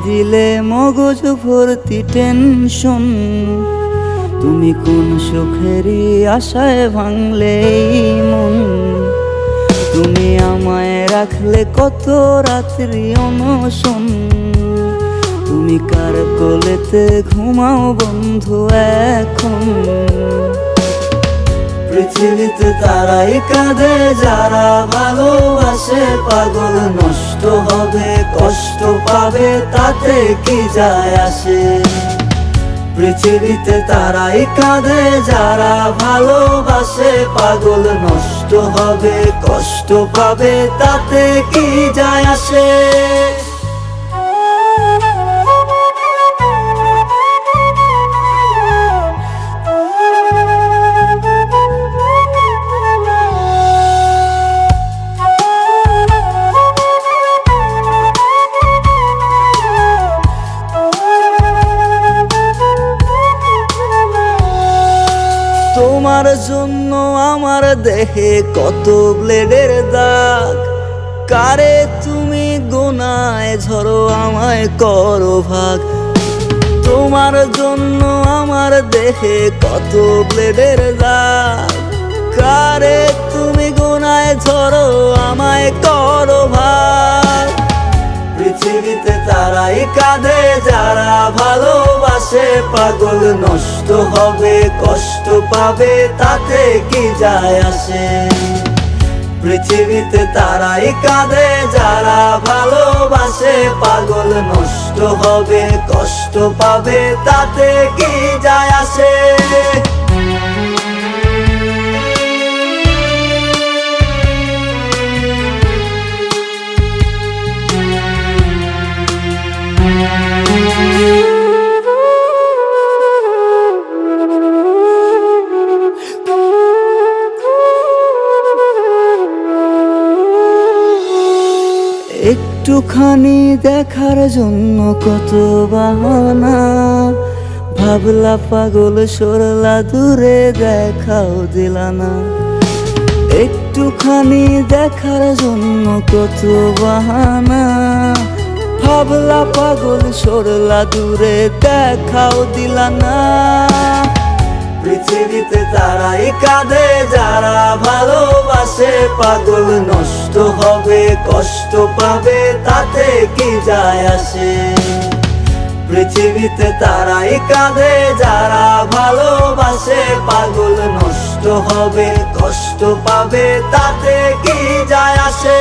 দিলে মগজ ভর্তি টেনশন, তুমি কোন সুখেরই আশায় ভাঙলে এই মন। তুমি আমায় রাখলে কত রাত্রি অনশন, তুমি কার কোলেতে ঘুমাও বন্ধু এখন। পৃথিবীতে তারাই কাঁদে যারা ভালোবাসে, পাগল নষ্ট হবে কষ্ট পাবে তাতে কি যায় আসে। পৃথিবীতে তারাই কাঁদে যারা ভালোবাসে, পাগল নষ্ট হবে কষ্ট পাবে তাতে কি যায় আসে। তোমার জন্য আমার দেহে কত ব্লেডের দাগ, কারে তুমি গোনায় ঝরো আমায় করো ভাগ। তোমার জন্য আমার দেহে কত ব্লেডের দাগ, কারে তুমি গোনায় ঝরো আমায় করো ভাগ। পৃথিবীতে তারাই কাঁদে যারা ভালোবাসে, পাগল নষ্ট হবে কষ্ট পাবে তাতে কি যায় আসে। পৃথিবীতে তারাই কাঁদে যারা ভালোবাসে, পাগল নষ্ট হবে কষ্ট পাবে তাতে কি যায় আসে। একটুখানি দেখার জন্য কত বাহানা, ভাবলা পাগল সরলা দূরে দেখাও দিলা না। একটুখানি দেখার জন্য কত বাহানা, ভাবলা পাগল সরলা দূরে দেখাও দিলা না। পৃথিবীতে তারাই কাঁদে যারা ভালোবাসে, পাগল নষ্ট হবে কষ্ট পাবে তাতে কি যায় আসে। পৃথিবীতে তারাই কাঁদে যারা ভালোবাসে, পাগল নষ্ট হবে কষ্ট পাবে তাতে কি যায় আসে।